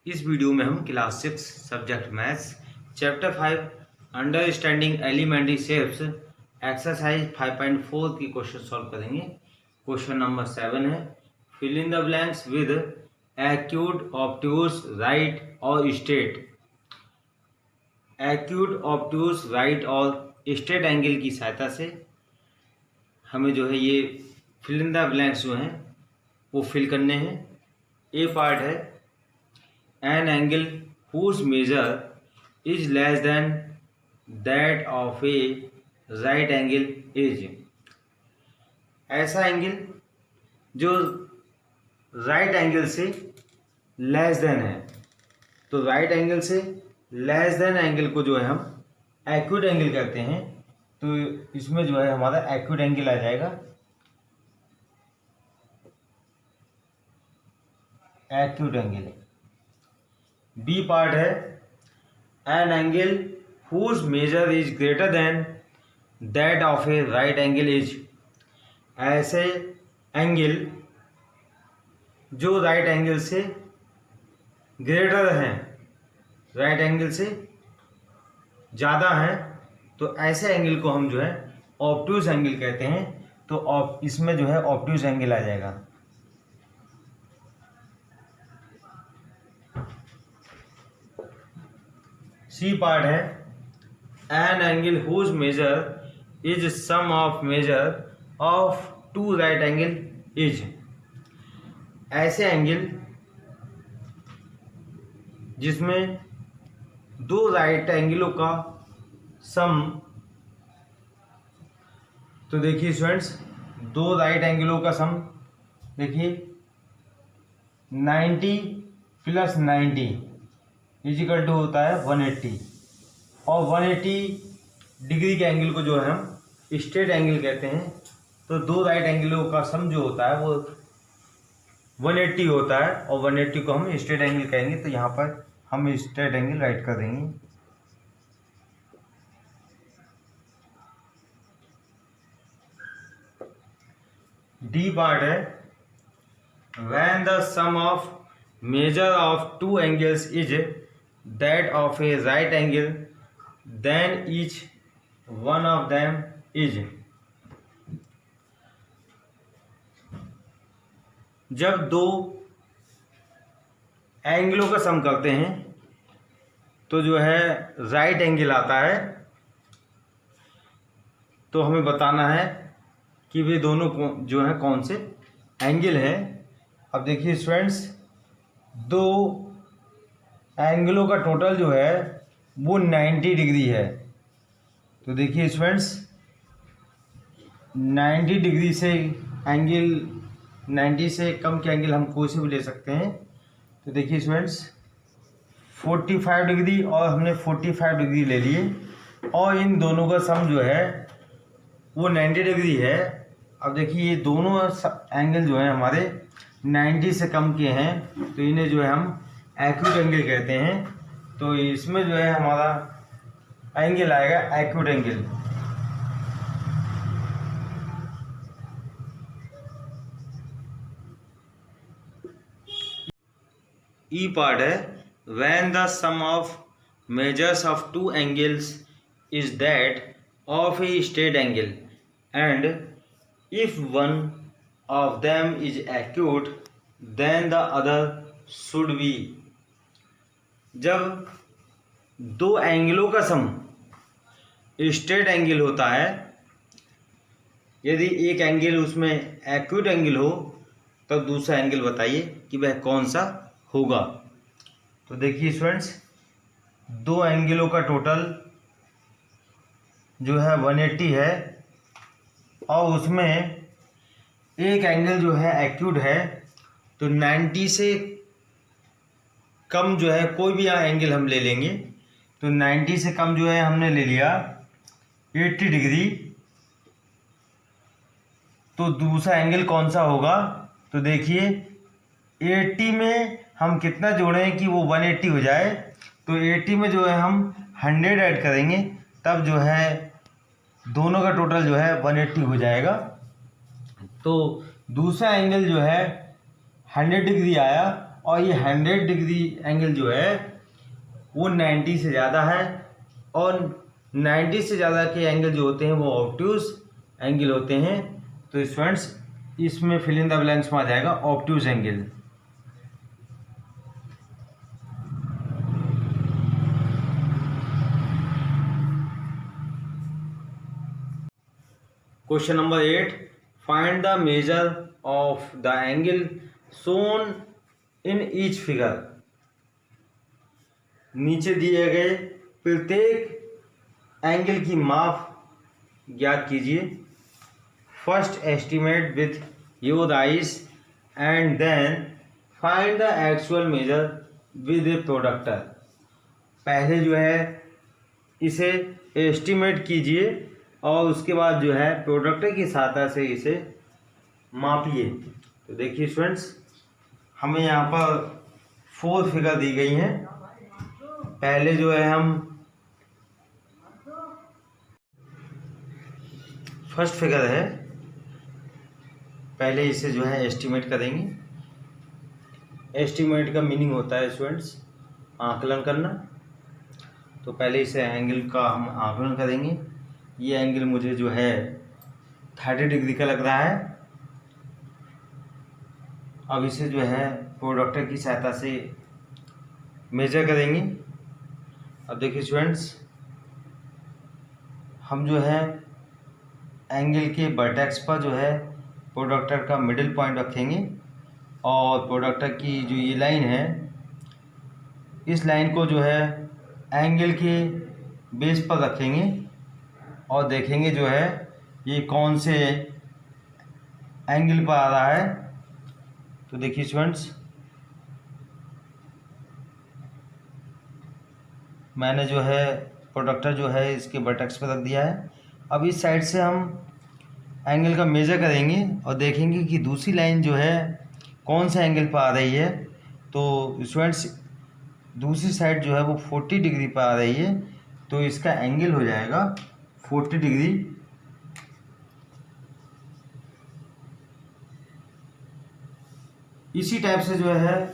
इस वीडियो में हम class 6 subject maths chapter 5 understanding elementary shapes exercise 5.4 की क्वेश्चन सॉल्व करेंगे। क्वेश्चन नंबर 7 है fill in the blanks with acute obtuse right और स्ट्रेट। एक्यूट ऑब्ट्यूज राइट और straight angle की सहायता से हमें जो है ये फिल इन द ब्लैंक्स जो हैं वो फिल करने हैं। ए पार्ट है an angle whose measure is less than that of a right angle is। ऐसा एंगल जो राइट एंगल से लेस देन है, तो राइट एंगल से लेस देन एंगल को जो है हम एक्यूट एंगल कहते हैं। तो इसमें जो है हमारा एक्यूट एंगल आ जाएगा एक्यूट एंगल। बी पार्ट है an angle whose measure is greater than that of a right angle is. ऐसे एंगल जो राइट एंगल से ग्रेटर हैं, राइट एंगल से ज़्यादा हैं, तो ऐसे एंगल को हम जो है ऑब्ट्यूज एंगल कहते हैं। तो इसमें जो है ऑब्ट्यूज एंगल आ जाएगा। सी पार्ट है an angle whose measure is sum of measure of two right angle is. ऐसे एंगल जिसमें दो राइट एंगलों का सम, तो देखिए स्टूडेंट्स दो राइट एंगलों का सम देखिए 90 + 90 इजिकल टू होता है 180। और 180 डिग्री के एंगल को जो है हम स्ट्रेट एंगल कहते हैं। तो दो राइट एंगलों का सम जो होता है वो 180 होता है, और 180 को हम स्ट्रेट एंगल कहेंगे। तो यहाँ पर हम स्ट्रेट एंगल राइट कर देंगे। डी पार्ट है when the sum of measure of two angles is that of a right angle then each one of them is। जब दो एंगलों का सम करते हैं तो जो है राइट एंगल आता है, तो हमें बताना है कि वे दोनों जो है कौन से एंगल हैं। अब देखिए स्टूडेंट्स दो एंगलों का टोटल जो है वो 90 डिग्री है। तो देखिए स्टूडेंट्स 90 डिग्री से एंगल 90 से कम के एंगल हम कोई से भी ले सकते हैं। तो देखिए स्टूडेंट्स 45 डिग्री और हमने 45 डिग्री ले लिए, और इन दोनों का सम जो है वो 90 डिग्री है। अब देखिए ये दोनों एंगल जो है हमारे 90 से कम के हैं, तो इन्हें जो है हम एक्यूट एंगल कहते हैं। तो इसमें जो है हमारा एंगल आएगा एक्यूट एंगल। ई पार्ट है when the sum of measures of two angles is that of a straight angle and if one of them is acute then the other should be. जब दो एंगलों का सम straight angle होता है, यदि एक angle उसमें acute angle हो, तो दूसरा एंगल बताइए कि वह कौन सा होगा। तो देखिए स्टूडेंट्स दो एंगलों का टोटल जो है 180 है, और उसमें एक एंगल जो है एक्यूट है। तो 90 से कम जो है कोई भी यहाँ एंगल हम ले लेंगे। तो 90 से कम जो है हमने ले लिया 80 डिग्री, तो दूसरा एंगल कौन सा होगा। तो देखिए 80 में हम कितना जोड़ें कि वो 180 हो जाए। तो 80 में जो है हम 100 ऐड करेंगे, तब जो है दोनों का टोटल जो है 180 हो जाएगा। तो दूसरा एंगल जो है 100 डिग्री आया, और ये 100 डिग्री एंगल जो है वो 90 से ज़्यादा है, और 90 से ज़्यादा के एंगल जो होते हैं वो ऑब्ट्यूज एंगल होते हैं। तो स्टूडेंट्स इसमें फिल इन द ब्लैंक्स में आ जाएगा obtuse angle. Question number 8, find the measure of the angle shown in each figure. नीचे दिए गए प्रत्येक एंगल की माप ज्ञात कीजिए। First estimate with your eyes and then find the actual measure with a protractor. पहले जो है इसे एस्टिमेट कीजिए और उसके बाद जो है प्रोडक्टर की सहायता से इसे मापिए। तो देखिए स्टूडेंट्स, हमें यहाँ पर 4 फिगर दी गई हैं। पहले जो है हम फर्स्ट फिगर है, पहले इसे जो है एस्टिमेट करेंगे। एस्टिमेट का मीनिंग होता है स्टूडेंट्स आकलन करना। तो पहले इसे एंगल का हम आकलन करेंगे। ये एंगल मुझे जो है 30 डिग्री का लग रहा है। अब इसे जो है प्रोडक्टर की सहायता से मेजर करेंगे। अब देखिए स्टूडेंट्स, हम जो है एंगल के वर्टेक्स पर जो है प्रोडक्टर का मिडिल पॉइंट रखेंगे, और प्रोडक्टर की जो ये लाइन है, इस लाइन को जो है एंगल के बेस पर रखेंगे और देखेंगे जो है ये कौन से एंगल पर आ रहा है। तो देखिए स्टूडेंट्स, मैंने जो है प्रोडक्टर जो है इसके वर्टेक्स पर रख दिया है। अब इस साइड से हम एंगल का मेजर करेंगे और देखेंगे कि दूसरी लाइन जो है कौन से एंगल पर आ रही है। तो स्टूडेंट्स, दूसरी साइड जो है वो 40 डिग्री पर आ रही है, तो इसका एंगल हो जाएगा 40 डिग्री। इसी टाइप से जो है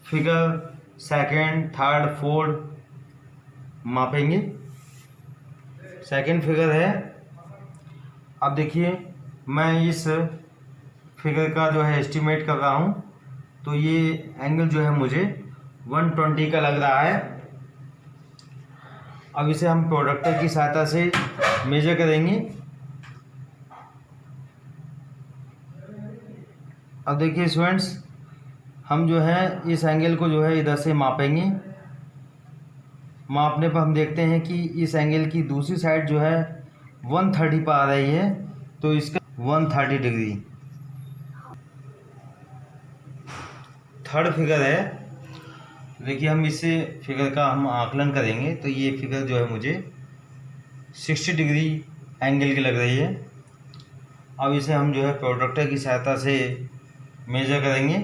फिगर सेकंड, थर्ड, फोर्थ मापेंगे। सेकंड फिगर है, अब देखिए मैं इस फिगर का जो है एस्टिमेट कर रहा हूँ। तो ये एंगल जो है मुझे 120 का लग रहा है। अब इसे हम प्रोडक्टर की सहायता से मेजर करेंगे। अब देखिए स्टूडेंट्स, हम जो है इस एंगल को जो है इधर से मापेंगे। मापने पर हम देखते हैं कि इस एंगल की दूसरी साइड जो है 130 पर आ रही है, तो इसका 130 डिग्री। थर्ड फिगर है, देखिए हम इसे फिगर का हम आकलन करेंगे। तो ये फिगर जो है मुझे 60 डिग्री एंगल की लग रही है। अब इसे हम जो है प्रोडक्टर की सहायता से मेजर करेंगे।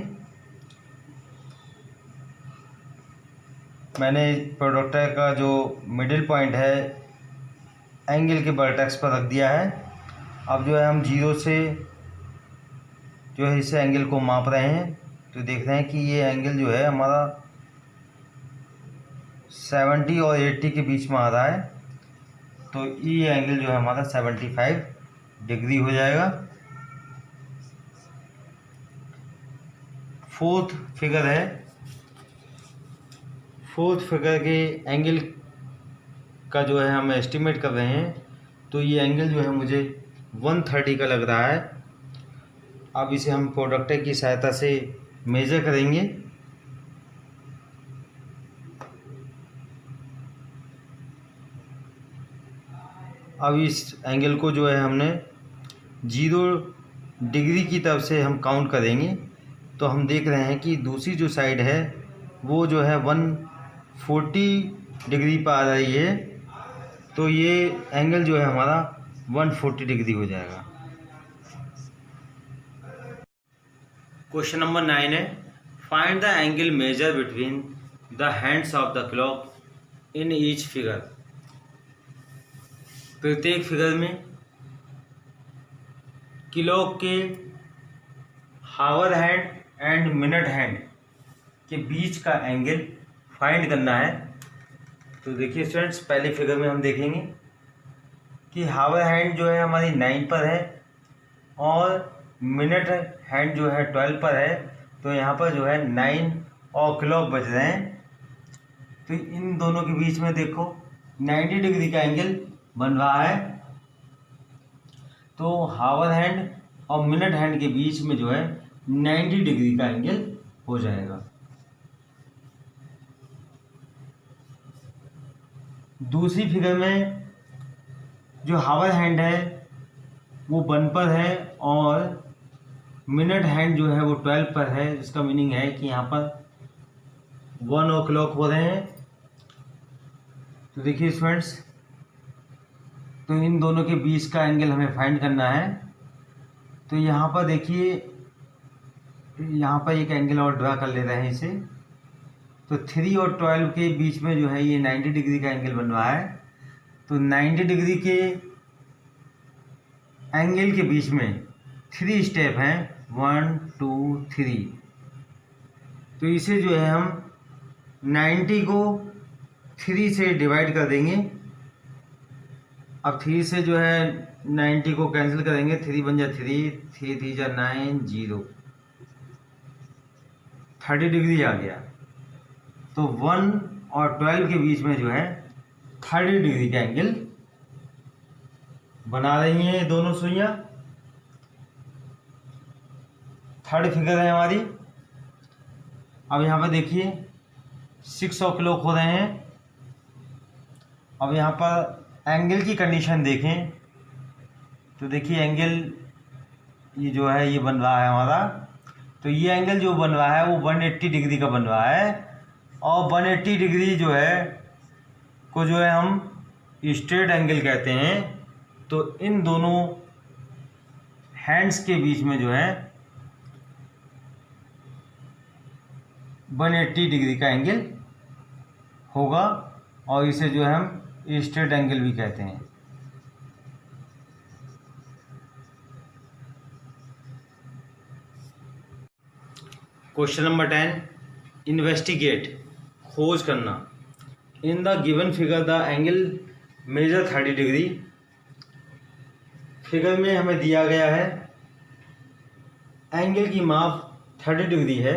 मैंने प्रोडक्टर का जो मिडिल पॉइंट है एंगल के वर्टेक्स पर रख दिया है। अब जो है हम 0 से जो है इस एंगल को माप रहे हैं। तो देख रहे हैं कि ये एंगल जो है हमारा 70 और 80 के बीच में आ रहा है। तो ये एंगल जो है हमारा 75 डिग्री हो जाएगा। फोर्थ फिगर है, फोर्थ फिगर के एंगल का जो है हम एस्टिमेट कर रहे हैं। तो ये एंगल जो है मुझे 130 का लग रहा है। अब इसे हम प्रोडक्टर की सहायता से मेजर करेंगे। अब इस एंगल को जो है हमने 0 डिग्री की तरफ से हम काउंट करेंगे। तो हम देख रहे हैं कि दूसरी जो साइड है वो जो है 140 डिग्री पर आ रही है। तो ये एंगल जो है हमारा 140 डिग्री हो जाएगा। क्वेश्चन नंबर 9 है, find the angle measure between the hands of the clock in each figure. प्रत्येक फिगर में क्लॉक के हावर हैंड एंड मिनट हैंड के बीच का एंगल फाइंड करना है। तो देखिए स्टूडेंट्स, पहले फिगर में हम देखेंगे कि हावर हैंड जो है हमारी 9 पर है और मिनट हैंड जो है 12 पर है। तो यहाँ पर जो है 9 और क्लॉक बज रहे हैं। तो इन दोनों के बीच में देखो 90 डिग्री का एंगल बन रहा है। तो हावर हैंड और मिनट हैंड के बीच में जो है 90 डिग्री का एंगल हो जाएगा। दूसरी फिगर में जो हावर हैंड है वो 1 पर है और मिनट हैंड जो है वो 12 पर है। इसका मीनिंग है कि यहाँ पर 1 o'clock हो रहे हैं। तो देखिए स्टूडेंट्स, तो इन दोनों के बीच का एंगल हमें फाइंड करना है। तो यहाँ पर देखिए, यहाँ पर एक एंगल और ड्रा कर ले रहे हैं इसे। तो 3 और 12 के बीच में जो है ये 90 डिग्री का एंगल बन रहा है। तो 90 डिग्री के एंगल के बीच में 3 स्टेप हैं, 1 2 3। तो इसे जो है हम 90 को 3 से डिवाइड कर देंगे। अब 3 से जो है 90 को कैंसिल करेंगे, 3 बन जा 3, 3 3 जा 9, 0, 30 डिग्री आ गया। तो 1 और 12 के बीच में जो है 30 डिग्री का एंगल बना रही हैं ये दोनों सुइयां। थर्ड फिगर है हमारी। अब यहाँ पर देखिए 6 o'clock हो रहे हैं। अब यहाँ पर एंगल की कंडीशन देखें तो देखिए एंगल ये जो है ये बन रहा है हमारा। तो ये एंगल जो बन रहा है वो 180 डिग्री का बन रहा है। और 180 डिग्री जो है को जो है हम स्ट्रेट एंगल कहते हैं। तो इन दोनों हैंड्स के बीच में जो है 180 डिग्री का एंगल होगा और इसे जो है हम स्ट्रेट एंगल भी कहते हैं। क्वेश्चन नंबर 10, इन्वेस्टिगेट, खोज करना। In the given figure the angle measure 30 degree. Figure में हमें दिया गया है एंगल की माप 30 डिग्री है।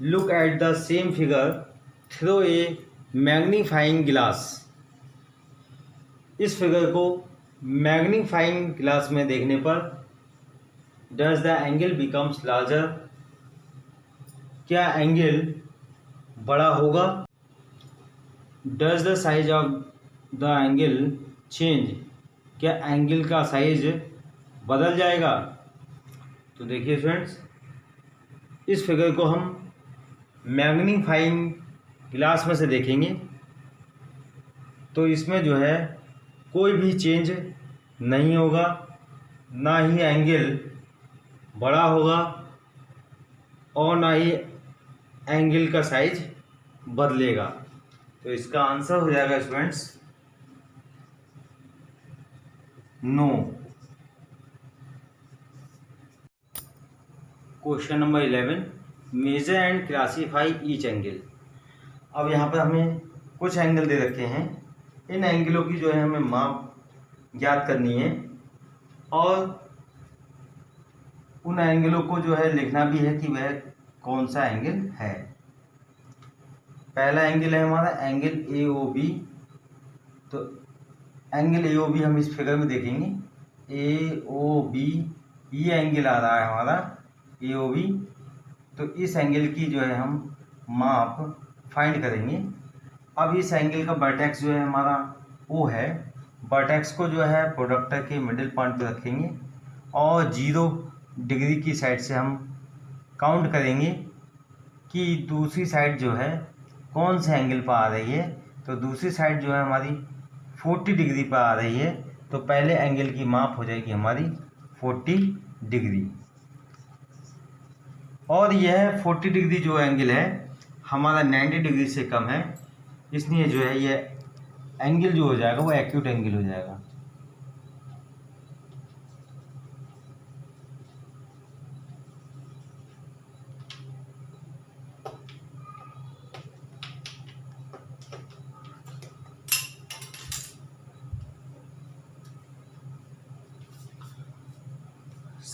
Look at the same figure through a magnifying glass. इस फिगर को मैग्नीफाइंग ग्लास में देखने पर does the angle becomes larger. क्या एंगल बड़ा होगा? Does the size of the angle change. क्या एंगल का साइज बदल जाएगा? तो देखिए फ्रेंड्स, इस फिगर को हम मैग्नीफाइंग ग्लास में से देखेंगे तो इसमें जो है कोई भी चेंज नहीं होगा, ना ही एंगल बड़ा होगा और ना ही एंगल का साइज बदलेगा। तो इसका आंसर हो जाएगा students no. Question number 11, measure and classify each angle. अब यहाँ पर हमें कुछ एंगल दे रखे हैं। इन एंगलों की जो है हमें माप ज्ञात करनी है और उन एंगलों को जो है लिखना भी है कि वह कौन सा एंगल है। पहला एंगल है हमारा एंगल AOB। तो एंगल AOB हम इस फिगर में देखेंगे। AOB ये एंगल आ रहा है हमारा AOB। तो इस एंगल की जो है हम माप फाइंड करेंगे। अब इस एंगल का वर्टेक्स जो है हमारा O है। वर्टेक्स को जो है प्रोडक्टर के मिडिल पॉइंट पे रखेंगे और 0 डिग्री की साइड से हम काउंट करेंगे कि दूसरी साइड जो है कौन से एंगल पर आ रही है। तो दूसरी साइड जो है हमारी 40 डिग्री पर आ रही है। तो पहले एंगल की माप हो जाएगी हमारी 40 डिग्री। और यह 40 डिग्री जो एंगल है हमारा 90 डिग्री से कम है, इसलिए जो है ये एंगल जो हो जाएगा वो एक्यूट एंगल हो जाएगा।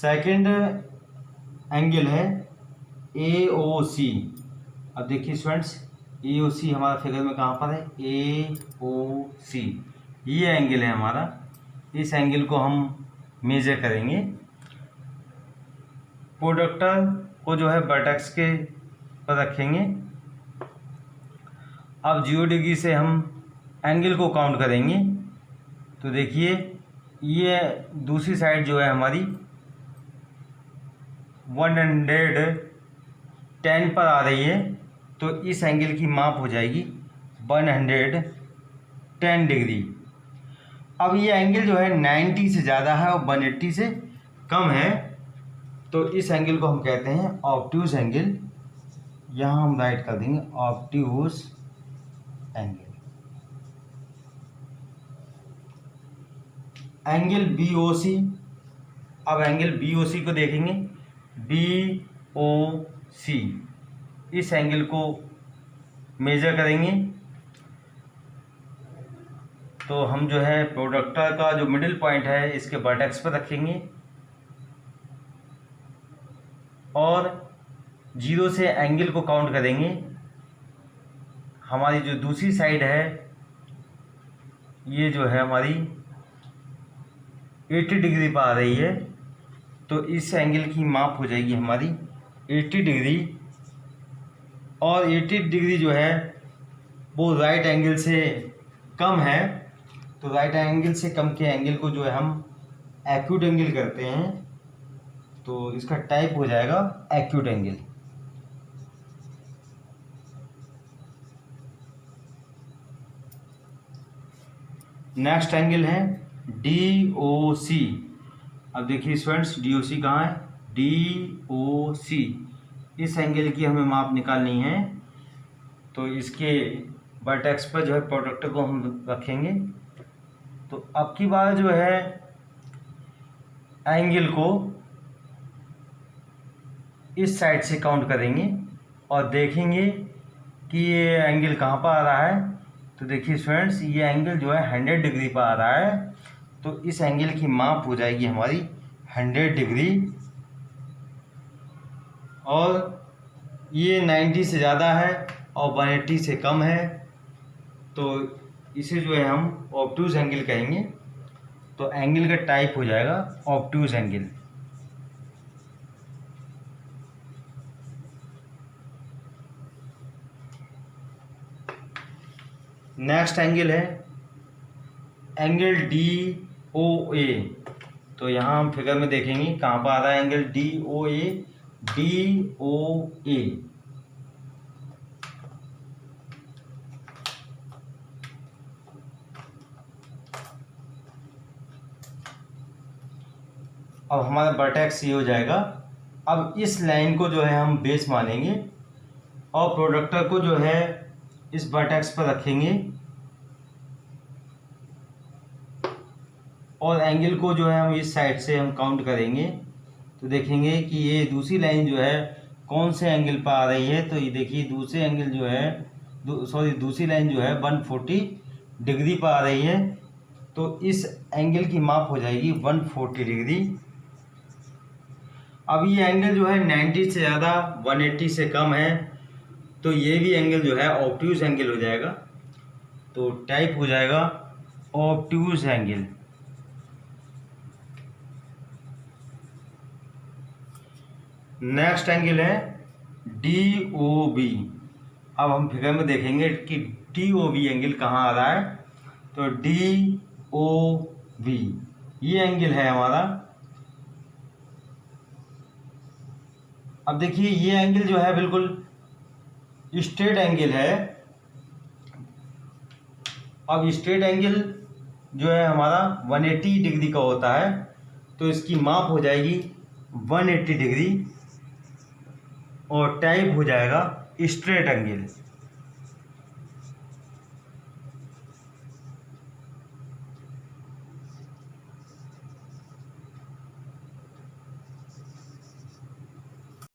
सेकंड एंगल है AOC। अब देखिए स्टूडेंट्स, AOC हमारा फिगर में कहाँ पर है, AOC ये एंगल है हमारा। इस एंगल को हम मेजर करेंगे। प्रोडक्टर को जो है वर्टेक्स के पर रखेंगे। अब 0 डिग्री से हम एंगल को काउंट करेंगे। तो देखिए ये दूसरी साइड जो है हमारी 110 पर आ रही है, तो इस एंगल की माप हो जाएगी 110 डिग्री। अब ये एंगल जो है 90 से ज़्यादा है और 180 से कम है, तो इस एंगल को हम कहते हैं ऑब्ट्यूज एंगल। यहाँ हम राइट कर देंगे ऑब्ट्यूज एंगल। Angle BOC। अब एंगल BOC को देखेंगे, BOC इस एंगल को मेजर करेंगे। तो हम जो है प्रोडक्टर का जो मिडिल पॉइंट है इसके वर्टेक्स पर रखेंगे और 0 से एंगल को काउंट करेंगे। हमारी जो दूसरी साइड है ये जो है हमारी 80 डिग्री पर आ रही है, तो इस एंगल की माप हो जाएगी हमारी 80 डिग्री। और 80 डिग्री जो है वो राइट एंगल से कम है, तो राइट एंगल से कम के एंगल को जो है हम एक्यूट एंगल करते हैं, तो इसका टाइप हो जाएगा एक्यूट एंगल। नेक्स्ट एंगल है DOC। अब देखिए स्टूडेंट्स, DOC कहाँ है, DOC इस एंगल की हमें माप निकालनी है। तो इसके वर्टेक्स पर जो है प्रोडक्टर को हम रखेंगे। तो अब की बार जो है एंगल को इस साइड से काउंट करेंगे और देखेंगे कि ये एंगल कहाँ पर आ रहा है। तो देखिए स्टूडेंट्स, ये एंगल जो है 100 डिग्री पर आ रहा है, तो इस एंगल की माप हो जाएगी हमारी 100 डिग्री। और ये 90 से ज़्यादा है और 180 से कम है, तो इसे जो है हम ऑब्ट्यूज एंगल कहेंगे। तो एंगल का टाइप हो जाएगा ऑब्ट्यूज एंगल। नेक्स्ट एंगल है एंगल DOA। तो यहाँ हम फिगर में देखेंगे कहाँ पर आ रहा है एंगल DOA। अब हमारा वर्टेक्स ये हो जाएगा। अब इस लाइन को जो है हम बेस मानेंगे और प्रोडक्टर को जो है इस वर्टेक्स पर रखेंगे और एंगल को जो है हम इस साइड से हम काउंट करेंगे। तो देखेंगे कि ये दूसरी लाइन जो है कौन से एंगल पर आ रही है। तो ये देखिए दूसरे एंगल जो है दूसरी लाइन जो है 140 डिग्री पर आ रही है, तो इस एंगल की माप हो जाएगी 140 डिग्री। अब ये एंगल जो है 90 से ज़्यादा 180 से कम है, तो ये भी एंगल जो है ऑब्ट्यूज एंगल हो जाएगा। तो टाइप हो जाएगा ऑब्ट्यूज एंगल। नेक्स्ट एंगल है DOB। अब हम फिगर में देखेंगे कि DOB एंगल कहाँ आ रहा है। तो DOB ये एंगल है हमारा। अब देखिए ये एंगल जो है बिल्कुल स्ट्रेट एंगल है। अब स्ट्रेट एंगल जो है हमारा 180 डिग्री का होता है, तो इसकी माप हो जाएगी 180 डिग्री और टाइप हो जाएगा स्ट्रेट एंगल।